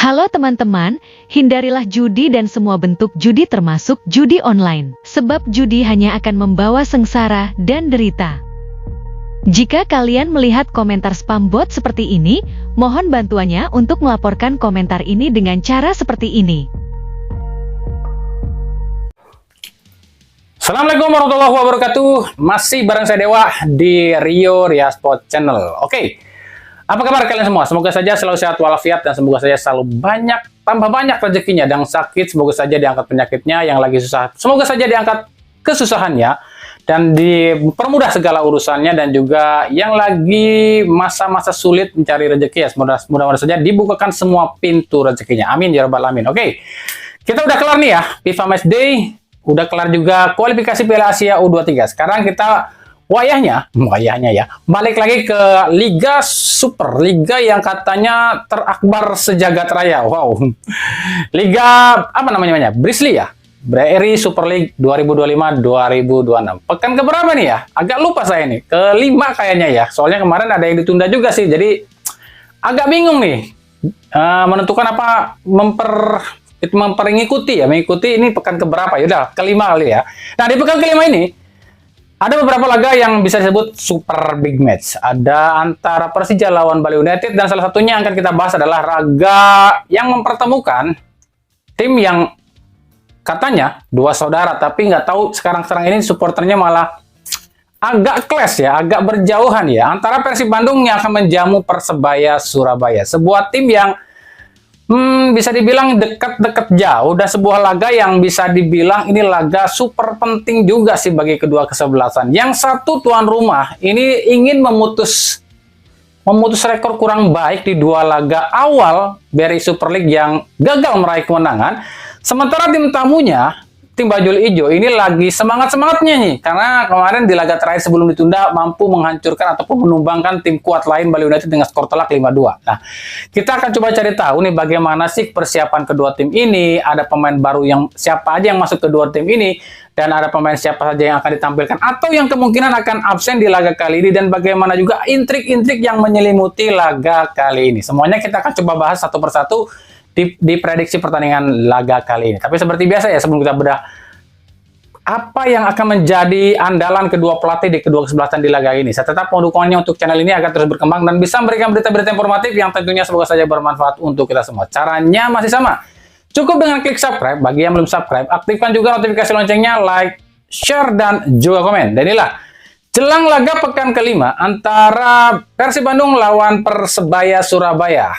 Halo teman-teman, hindarilah judi dan semua bentuk judi termasuk judi online, sebab judi hanya akan membawa sengsara dan derita. Jika kalian melihat komentar spam bot seperti ini, mohon bantuannya untuk melaporkan komentar ini dengan cara seperti ini. Assalamualaikum warahmatullahi wabarakatuh. Masih bareng saya Dewa di Rio Riasport Channel. Oke, apa kabar kalian semua? Semoga saja selalu sehat walafiat dan semoga saja selalu tambah banyak rezekinya. Yang sakit semoga saja diangkat penyakitnya, yang lagi susah semoga saja diangkat kesusahannya dan dipermudah segala urusannya, dan juga yang lagi masa-masa sulit mencari rezeki ya, mudah-mudahan saja dibukakan semua pintu rezekinya. Amin ya rabbal alamin. Oke, kita udah kelar nih ya FIFA Match Day. Udah kelar juga kualifikasi Piala Asia U23. Sekarang kita wayahnya ya, balik lagi ke Liga Super, liga yang katanya terakbar sejagat raya. Wow. Liga apa namanya? Brisli ya. BRI Super League 2025-2026. Pekan keberapa nih ya? Agak lupa saya nih. Kelima kayaknya ya. Soalnya kemarin ada yang ditunda juga sih. Jadi agak bingung nih. Menentukan apa mengikuti ini pekan keberapa. Yaudah, kelima kali ya. Nah, di pekan kelima ini ada beberapa laga yang bisa disebut super big match. Ada antara Persija lawan Bali United, dan salah satunya yang akan kita bahas adalah laga yang mempertemukan tim yang katanya dua saudara, tapi nggak tahu sekarang ini supporternya malah agak clash ya, agak berjauhan ya, antara Persib Bandung yang akan menjamu Persebaya Surabaya. Sebuah tim yang bisa dibilang dekat-dekat jauh, dan sebuah laga yang bisa dibilang ini laga super penting juga sih bagi kedua kesebelasan. Yang satu tuan rumah ini ingin memutus rekor kurang baik di dua laga awal BRI Super League yang gagal meraih kemenangan. Sementara tim tamunya, tim Bajul Ijo ini lagi semangat-semangatnya nih, karena kemarin di laga terakhir sebelum ditunda mampu menghancurkan ataupun menumbangkan tim kuat lain Bali United dengan skor telak 5-2. Nah, kita akan coba cari tahu nih bagaimana sih persiapan kedua tim ini, ada pemain baru yang siapa aja yang masuk kedua tim ini, dan ada pemain siapa saja yang akan ditampilkan atau yang kemungkinan akan absen di laga kali ini, dan bagaimana juga intrik-intrik yang menyelimuti laga kali ini. Semuanya kita akan coba bahas satu persatu di prediksi pertandingan laga kali ini. Tapi seperti biasa ya, sebelum kita bedah apa yang akan menjadi andalan kedua pelatih di kedua kesebelasan di laga ini, saya tetap mohon dukungannya untuk channel ini agar terus berkembang dan bisa memberikan berita-berita informatif yang tentunya semoga saja bermanfaat untuk kita semua. Caranya masih sama, cukup dengan klik subscribe. Bagi yang belum subscribe, aktifkan juga notifikasi loncengnya, like, share, dan juga komen. Dan inilah jelang laga pekan kelima antara Persib Bandung lawan Persebaya Surabaya.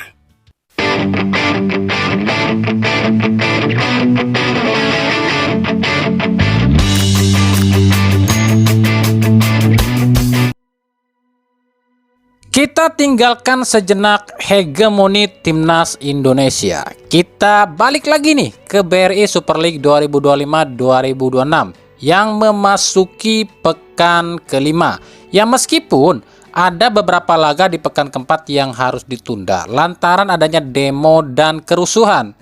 Kita tinggalkan sejenak hegemoni timnas Indonesia. Kita balik lagi nih ke BRI Super League 2025-2026 yang memasuki pekan kelima. Ya, meskipun ada beberapa laga di pekan keempat yang harus ditunda lantaran adanya demo dan kerusuhan.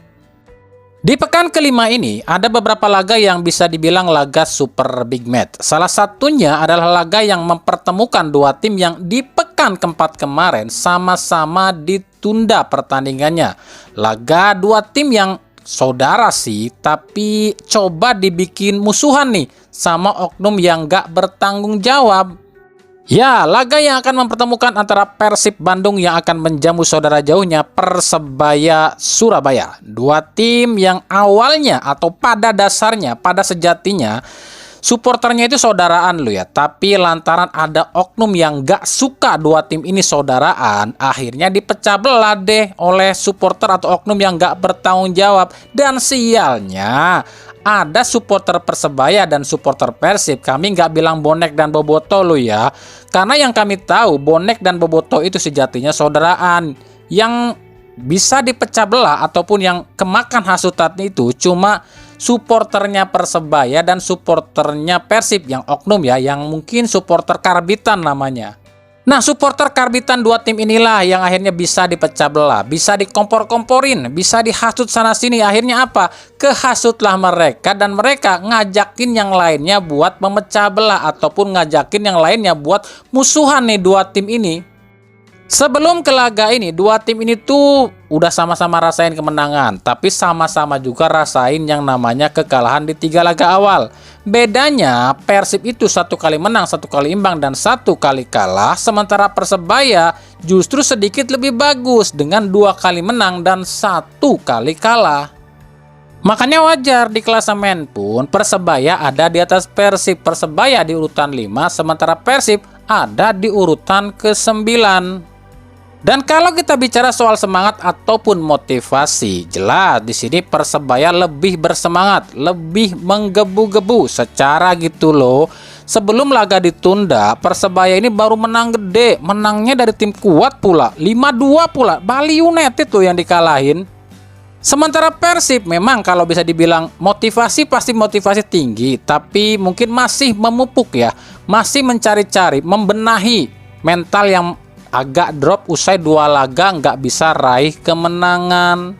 Di pekan kelima ini ada beberapa laga yang bisa dibilang laga super big match. Salah satunya adalah laga yang mempertemukan dua tim yang di pekan keempat kemarin sama-sama ditunda pertandingannya. Laga dua tim yang saudara sih, tapi coba dibikin musuhan nih sama oknum yang gak bertanggung jawab. Ya, laga yang akan mempertemukan antara Persib Bandung yang akan menjamu saudara jauhnya Persebaya Surabaya. Dua tim yang awalnya atau pada dasarnya, pada sejatinya supporternya itu saudaraan lo ya. Tapi lantaran ada oknum yang gak suka dua tim ini saudaraan, akhirnya dipecah belah deh oleh supporter atau oknum yang gak bertanggung jawab. Dan sialnya ada supporter Persebaya dan supporter Persib. Kami nggak bilang bonek dan boboto lo ya, karena yang kami tahu bonek dan boboto itu sejatinya saudaraan. Yang bisa dipecah belah ataupun yang kemakan hasutan itu cuma supporternya Persebaya dan supporternya Persib yang oknum ya, yang mungkin supporter karbitan namanya. Nah, supporter karbitan dua tim inilah yang akhirnya bisa dipecah belah, bisa dikompor-komporin, bisa dihasut sana-sini. Akhirnya apa? Kehasutlah mereka, dan mereka ngajakin yang lainnya buat memecah belah ataupun ngajakin yang lainnya buat musuhan nih dua tim ini. Sebelum ke laga ini, dua tim ini tuh udah sama-sama rasain kemenangan, tapi sama-sama juga rasain yang namanya kekalahan di 3 laga awal. Bedanya, Persib itu 1 kali menang, 1 kali imbang, dan 1 kali kalah, sementara Persebaya justru sedikit lebih bagus dengan 2 kali menang dan 1 kali kalah. Makanya wajar di klasemen pun Persebaya ada di atas Persib. Persebaya di urutan 5, sementara Persib ada di urutan ke-9. Dan kalau kita bicara soal semangat ataupun motivasi, jelas di sini Persebaya lebih bersemangat, lebih menggebu-gebu secara gitu loh. Sebelum laga ditunda, Persebaya ini baru menang gede, menangnya dari tim kuat pula, 5-2 pula, Bali United tuh yang dikalahin. Sementara Persib memang kalau bisa dibilang motivasi pasti motivasi tinggi, tapi mungkin masih memupuk ya, masih mencari-cari, membenahi mental yang agak drop usai 2 laga nggak bisa raih kemenangan.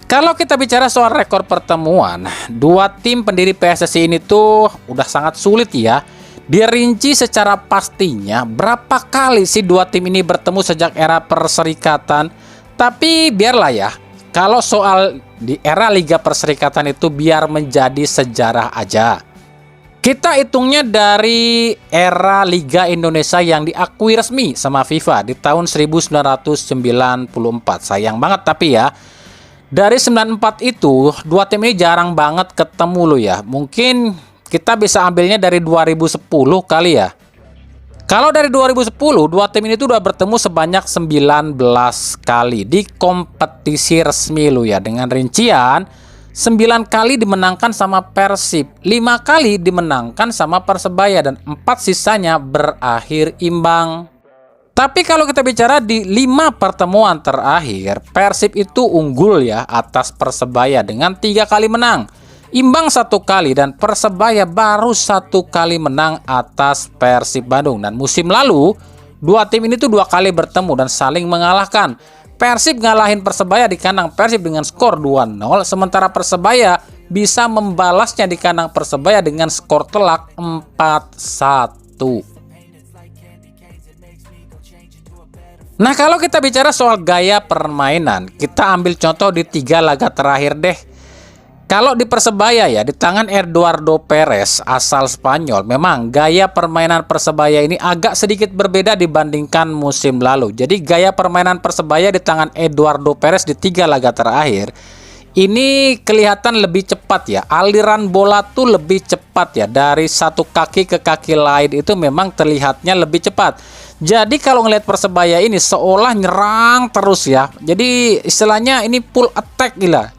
Kalau kita bicara soal rekor pertemuan, 2 tim pendiri PSSI ini tuh udah sangat sulit ya dirinci secara pastinya berapa kali sih 2 tim ini bertemu sejak era perserikatan. Tapi biarlah ya, kalau soal di era Liga Perserikatan itu biar menjadi sejarah aja. Kita hitungnya dari era Liga Indonesia yang diakui resmi sama FIFA di tahun 1994. Sayang banget tapi ya, dari 94 itu 2 tim ini jarang banget ketemu loh ya. Mungkin kita bisa ambilnya dari 2010 kali ya. Kalau dari 2010, 2 tim ini tuh udah bertemu sebanyak 19 kali di kompetisi resmi loh ya. Dengan rincian 9 kali dimenangkan sama Persib, 5 kali dimenangkan sama Persebaya, dan 4 sisanya berakhir imbang. Tapi kalau kita bicara di 5 pertemuan terakhir, Persib itu unggul ya atas Persebaya dengan 3 kali menang, imbang 1 kali, dan Persebaya baru 1 kali menang atas Persib Bandung. Dan musim lalu 2 tim ini tuh 2 kali bertemu dan saling mengalahkan. Persib ngalahin Persebaya di kandang Persib dengan skor 2-0, sementara Persebaya bisa membalasnya di kandang Persebaya dengan skor telak 4-1. Nah, kalau kita bicara soal gaya permainan, kita ambil contoh di 3 laga terakhir deh. Kalau di Persebaya ya, di tangan Eduardo Perez asal Spanyol, memang gaya permainan Persebaya ini agak sedikit berbeda dibandingkan musim lalu. Jadi gaya permainan Persebaya di tangan Eduardo Perez di 3 laga terakhir ini kelihatan lebih cepat ya. Aliran bola tuh lebih cepat ya, dari satu kaki ke kaki lain itu memang terlihatnya lebih cepat. Jadi kalau ngelihat Persebaya ini seolah nyerang terus ya. Jadi istilahnya ini full attack gila.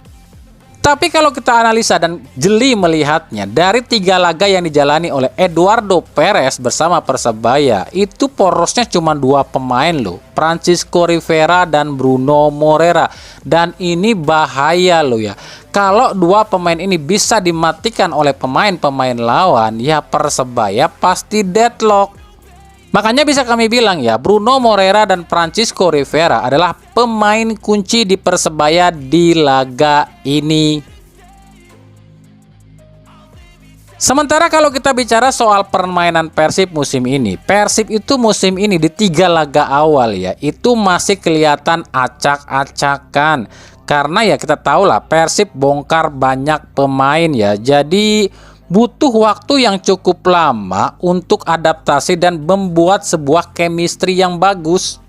Tapi kalau kita analisa dan jeli melihatnya, dari 3 laga yang dijalani oleh Eduardo Perez bersama Persebaya, itu porosnya cuma 2 pemain loh, Francisco Rivera dan Bruno Moreira. Dan ini bahaya loh ya. Kalau 2 pemain ini bisa dimatikan oleh pemain-pemain lawan, ya Persebaya pasti deadlock. Makanya bisa kami bilang ya, Bruno Moreira dan Francisco Rivera adalah pemain kunci di Persebaya di laga ini. Sementara kalau kita bicara soal permainan Persib musim ini, Persib itu musim ini di 3 laga awal ya, itu masih kelihatan acak-acakan. Karena ya kita tahu lah, Persib bongkar banyak pemain ya, jadi butuh waktu yang cukup lama untuk adaptasi dan membuat sebuah chemistry yang bagus.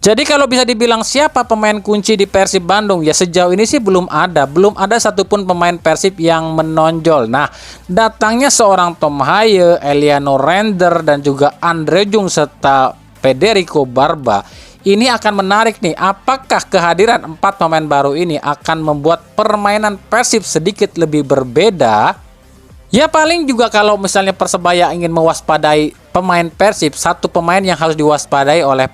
Jadi kalau bisa dibilang siapa pemain kunci di Persib Bandung, ya sejauh ini sih belum ada satupun pemain Persib yang menonjol. Nah, datangnya seorang Tom Haye, Eliano Render, dan juga Andre Jung serta Federico Barba ini akan menarik nih. Apakah kehadiran 4 pemain baru ini akan membuat permainan Persib sedikit lebih berbeda? Ya paling juga kalau misalnya Persebaya ingin mewaspadai pemain Persib, satu pemain yang harus diwaspadai oleh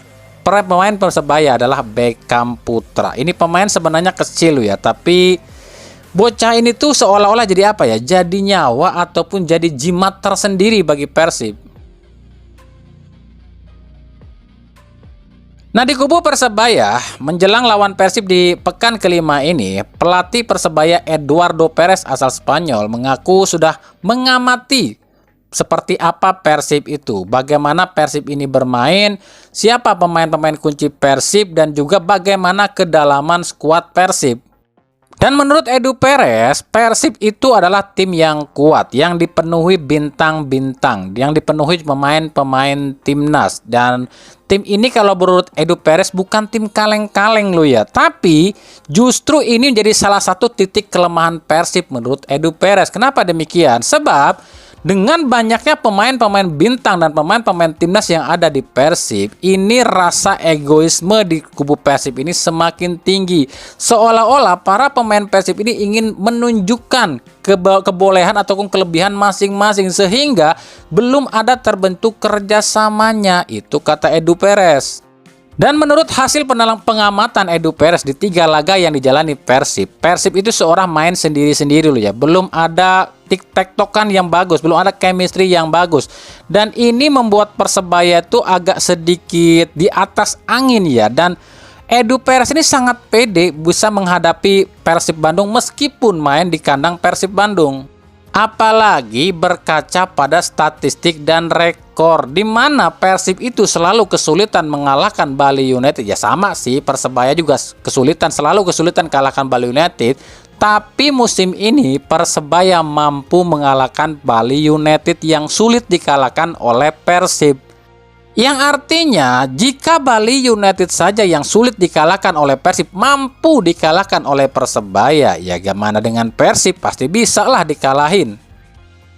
pemain Persebaya adalah Beckham Putra. Ini pemain sebenarnya kecil ya, tapi bocah ini tuh seolah-olah jadi apa ya? Jadi nyawa ataupun jadi jimat tersendiri bagi Persib. Nah, di kubu Persebaya, menjelang lawan Persib di pekan kelima ini, pelatih Persebaya Eduardo Perez asal Spanyol mengaku sudah mengamati seperti apa Persib itu, bagaimana Persib ini bermain, siapa pemain-pemain kunci Persib, dan juga bagaimana kedalaman skuad Persib. Dan menurut Edu Perez, Persib itu adalah tim yang kuat, yang dipenuhi bintang-bintang, yang dipenuhi pemain-pemain timnas. Dan tim ini kalau menurut Edu Perez bukan tim kaleng-kaleng lo ya. Tapi justru ini menjadi salah satu titik kelemahan Persib menurut Edu Perez. Kenapa demikian? Sebab dengan banyaknya pemain-pemain bintang dan pemain-pemain timnas yang ada di Persib, ini rasa egoisme di kubu Persib ini semakin tinggi. Seolah-olah para pemain Persib ini ingin menunjukkan kebolehan ataupun kelebihan masing-masing sehingga belum ada terbentuk kerjasamanya. Itu kata Edu Perez. Dan menurut hasil pengamatan Edu Perez di 3 laga yang dijalani Persib itu seorang main sendiri-sendiri loh ya. Belum ada tik-tektokan yang bagus, belum ada chemistry yang bagus. Dan ini membuat Persebaya itu agak sedikit di atas angin ya. Dan Edu Perez ini sangat pede bisa menghadapi Persib Bandung meskipun main di kandang Persib Bandung. Apalagi berkaca pada statistik dan rekor di mana Persib itu selalu kesulitan mengalahkan Bali United. Ya sama sih, Persebaya juga selalu kesulitan kalahkan Bali United. Tapi musim ini Persebaya mampu mengalahkan Bali United yang sulit dikalahkan oleh Persib. Yang artinya jika Bali United saja yang sulit dikalahkan oleh Persib mampu dikalahkan oleh Persebaya, ya gimana dengan Persib, pasti bisa lah dikalahin.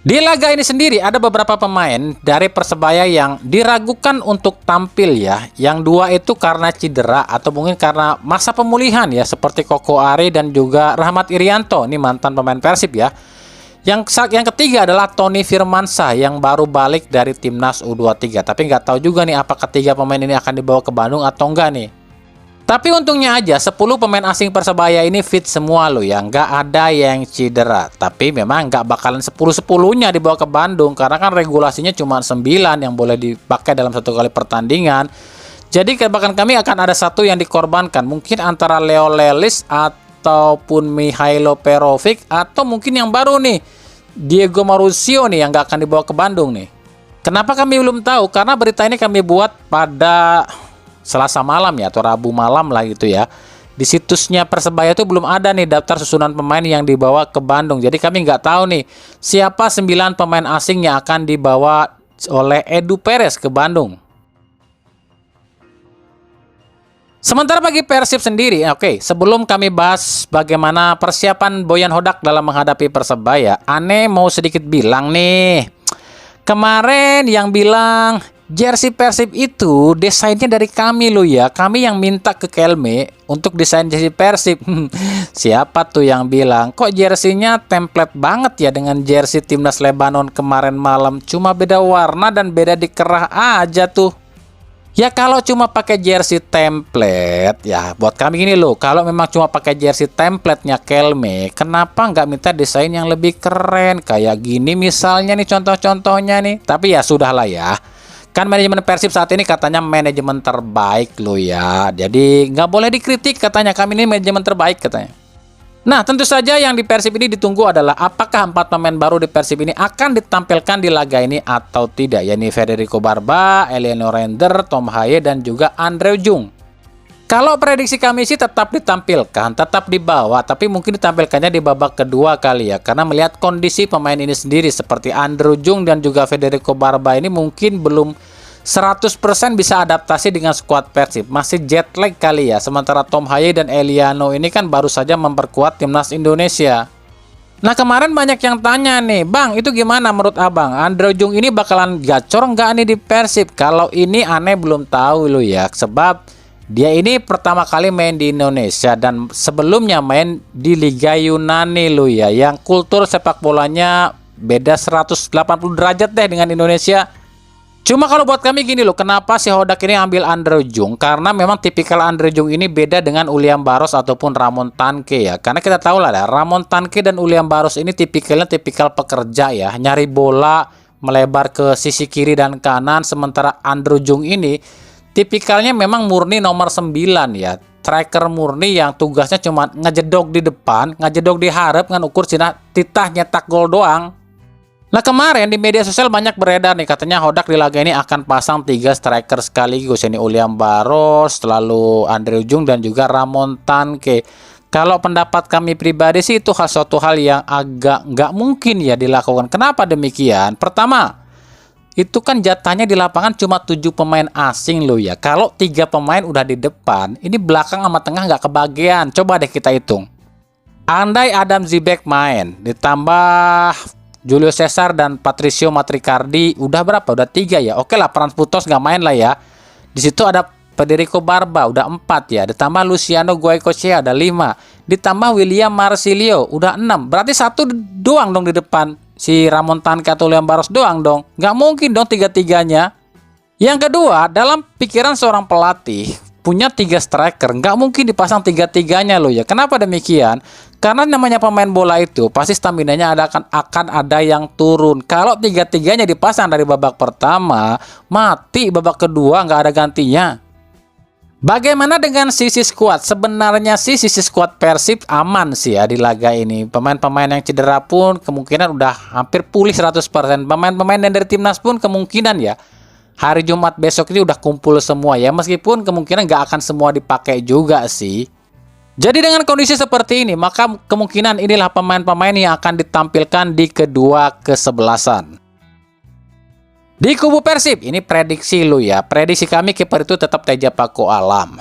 Di laga ini sendiri ada beberapa pemain dari Persebaya yang diragukan untuk tampil ya. Yang 2 itu karena cedera atau mungkin karena masa pemulihan ya, seperti Koko Ari dan juga Rahmat Irianto, ini mantan pemain Persib ya. Yang ketiga adalah Tony Firmansyah yang baru balik dari timnas U23. Tapi nggak tahu juga nih apakah 3 pemain ini akan dibawa ke Bandung atau enggak nih. Tapi untungnya aja 10 pemain asing Persebaya ini fit semua loh ya. Nggak ada yang cedera. Tapi memang nggak bakalan 10-10-nya dibawa ke Bandung. Karena kan regulasinya cuma 9 yang boleh dipakai dalam 1 kali pertandingan. Jadi bahkan kami akan ada 1 yang dikorbankan. Mungkin antara Leo Lelis ataupun Mihailo Perovic, atau mungkin yang baru nih Diego Marusio nih yang nggak akan dibawa ke Bandung nih. Kenapa kami belum tahu? Karena berita ini kami buat pada Selasa malam ya, atau Rabu malam lah gitu ya. Di situsnya Persebaya itu belum ada nih daftar susunan pemain yang dibawa ke Bandung. Jadi kami nggak tahu nih siapa 9 pemain asing yang akan dibawa oleh Edu Perez ke Bandung. Sementara bagi Persib sendiri, oke, sebelum kami bahas bagaimana persiapan Boyan Hodak dalam menghadapi Persebaya, Ane mau sedikit bilang nih. Kemarin yang bilang jersey Persib itu desainnya dari kami loh ya. Kami yang minta ke Kelme untuk desain jersey Persib. Siapa tuh yang bilang, kok jerseynya template banget ya dengan jersey Timnas Lebanon kemarin malam. Cuma beda warna dan beda di kerah aja tuh. Ya kalau cuma pakai jersey template, ya buat kami gini loh, kalau memang cuma pakai jersey template-nya Kelme, kenapa nggak minta desain yang lebih keren? Kayak gini misalnya nih contoh-contohnya nih. Tapi ya sudahlah ya. Kan manajemen Persib saat ini katanya manajemen terbaik loh ya. Jadi nggak boleh dikritik katanya, kami ini manajemen terbaik katanya. Nah, tentu saja yang di Persib ini ditunggu adalah apakah 4 pemain baru di Persib ini akan ditampilkan di laga ini atau tidak, yakni Federico Barba, Eliano Render, Tom Haye, dan juga Andre Jung. Kalau prediksi kami sih tetap ditampilkan, tetap dibawa, tapi mungkin ditampilkannya di babak kedua kali ya, karena melihat kondisi pemain ini sendiri seperti Andre Jung dan juga Federico Barba ini mungkin belum 100% bisa adaptasi dengan skuad Persib, masih jet lag kali ya. Sementara Tom Haye dan Eliano ini kan baru saja memperkuat timnas Indonesia. Nah kemarin banyak yang tanya nih, Bang itu gimana menurut abang? Andre Jung ini bakalan gacor nggak nih di Persib? Kalau ini aneh belum tahu lo ya, sebab dia ini pertama kali main di Indonesia dan sebelumnya main di Liga Yunani lo ya, yang kultur sepak bolanya beda 180 derajat deh dengan Indonesia. Cuma kalau buat kami gini loh, kenapa si Hodak ini ambil Andre Jung? Karena memang tipikal Andre Jung ini beda dengan Uliam Baros ataupun Ramon Tanque ya. Karena kita tahu lah ya, Ramon Tanque dan Uliam Baros ini tipikal pekerja ya. Nyari bola, melebar ke sisi kiri dan kanan. Sementara Andre Jung ini tipikalnya memang murni nomor 9 ya. Striker murni yang tugasnya cuma ngejedok di depan, ngejedok di harap, ngan ukur cina titah nyetak gol doang. Nah kemarin di media sosial banyak beredar nih, katanya Hodak di laga ini akan pasang 3 striker sekaligus, ini William Barros, lalu Andre Ujung dan juga Ramon Tanque. Kalau pendapat kami pribadi sih itu suatu hal yang agak nggak mungkin ya dilakukan. Kenapa demikian? Pertama, itu kan jatahnya di lapangan cuma 7 pemain asing loh ya. Kalau 3 pemain udah di depan, ini belakang sama tengah nggak kebagian. Coba deh kita hitung. Andai Adam Zibek main, ditambah Julio Cesar dan Patricio Matricardi, udah berapa? Udah 3 ya. Oke lah, Frans Putos nggak main lah ya. Di situ ada Federico Barba, udah 4 ya. Ditambah Luciano Goycochea, ada 5. Ditambah William Marsilio, udah 6. Berarti 1 doang dong di depan. Si Ramon Tanque atau William Barros doang dong. Nggak mungkin dong 3-3-nya. Yang kedua, dalam pikiran seorang pelatih, punya 3 striker, nggak mungkin dipasang 3-3-nya loh ya. Kenapa demikian? Karena namanya pemain bola itu pasti staminanya akan ada yang turun. Kalau 3-3-nya dipasang dari babak pertama, mati babak kedua nggak ada gantinya. Bagaimana dengan sisi skuad? Sebenarnya sih sisi skuad Persib aman sih ya di laga ini. Pemain-pemain yang cedera pun kemungkinan udah hampir pulih 100%. Pemain-pemain yang dari timnas pun kemungkinan ya hari Jumat besok ini udah kumpul semua ya. Meskipun kemungkinan nggak akan semua dipakai juga sih. Jadi dengan kondisi seperti ini, maka kemungkinan inilah pemain-pemain yang akan ditampilkan di kedua kesebelasan. Di kubu Persib, ini prediksi lu ya. Prediksi kami kiper itu tetap Teja Paku Alam.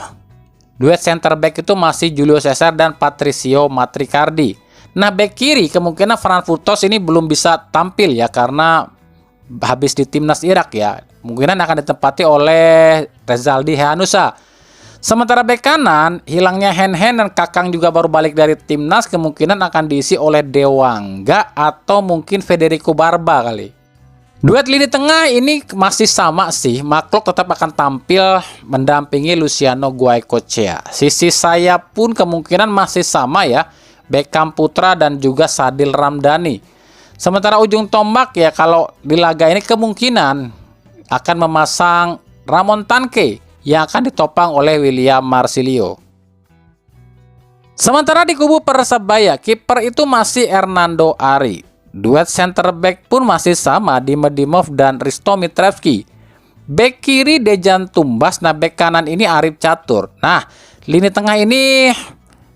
Duet center back itu masih Julio Cesar dan Patricio Matricardi. Nah, back kiri kemungkinan Frans Putos ini belum bisa tampil ya karena habis di timnas Irak ya. Kemungkinan akan ditempati oleh Rezaldi Hehanusa. Sementara bek kanan, hilangnya Hen-Hen dan Kakang juga baru balik dari timnas, kemungkinan akan diisi oleh Dewangga atau mungkin Federico Barba kali. Duet lini tengah ini masih sama sih, Makhluk tetap akan tampil mendampingi Luciano Goycochea. Sisi sayap pun kemungkinan masih sama ya, Beckham Putra dan juga Sadil Ramdhani. Sementara ujung tombak ya kalau di laga ini kemungkinan akan memasang Ramon Tanque yang akan ditopang oleh William Marsilio. Sementara di kubu Persebaya, kiper itu masih Hernando Ari. Duet center back pun masih sama, Dimedimov dan Risto Mitrevski. Back kiri Dejan Tumbas, nah back kanan ini Arif Catur. Nah, lini tengah ini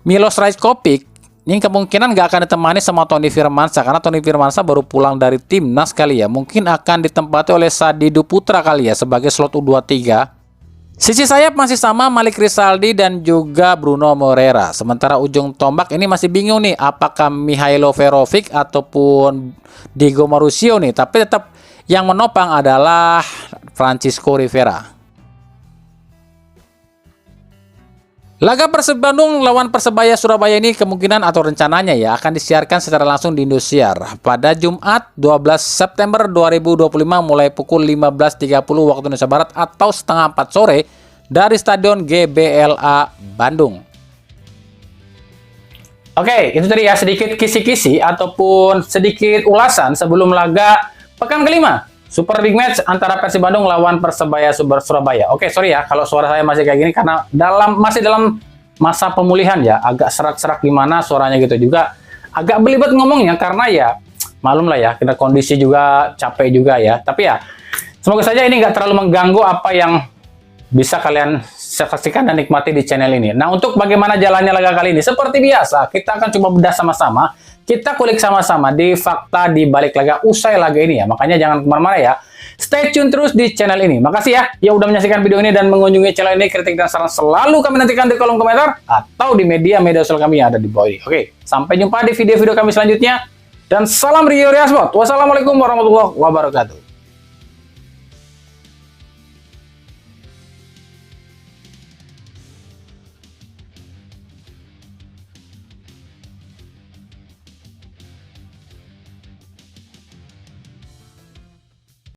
Milos Rajkovic. Ini kemungkinan nggak akan ditemani sama Tony Firmansyah karena Tony Firmansyah baru pulang dari timnas kali ya. Mungkin akan ditempati oleh Sadidu Putra kali ya sebagai slot U23. Sisi sayap masih sama Malik Rizaldi dan juga Bruno Moreira. Sementara ujung tombak ini masih bingung nih apakah Mihailo Verovic ataupun Diego Marusio nih. Tapi tetap yang menopang adalah Francisco Rivera. Laga Persib Bandung lawan Persebaya Surabaya ini kemungkinan atau rencananya ya akan disiarkan secara langsung di Indosiar pada Jumat 12 September 2025 mulai pukul 15.30 waktu Indonesia Barat atau setengah 4 sore dari Stadion GBLA Bandung. Oke, itu tadi ya sedikit kisi-kisi ataupun sedikit ulasan sebelum laga pekan kelima Super Big Match antara Persib Bandung lawan Persebaya Surabaya. Oke, sorry ya kalau suara saya masih kayak gini karena masih dalam masa pemulihan ya, agak serak-serak gimana suaranya gitu juga. Agak belibet ngomongnya karena ya malum lah ya, kita kondisi juga capek juga ya. Tapi ya semoga saja ini nggak terlalu mengganggu apa yang bisa kalian saksikan dan nikmati di channel ini. Nah, untuk bagaimana jalannya laga kali ini, seperti biasa kita akan coba bedah sama-sama. Kita kulik sama-sama di fakta di balik laga usai laga ini ya. Makanya jangan kemana-mana ya. Stay tune terus di channel ini. Makasih ya yang udah menyaksikan video ini dan mengunjungi channel ini. Kritik dan saran selalu kami nantikan di kolom komentar atau di media sosial kami yang ada di bawah ini. Oke, sampai jumpa di video-video kami selanjutnya. Dan salam Rio Riasbot. Wassalamualaikum warahmatullahi wabarakatuh.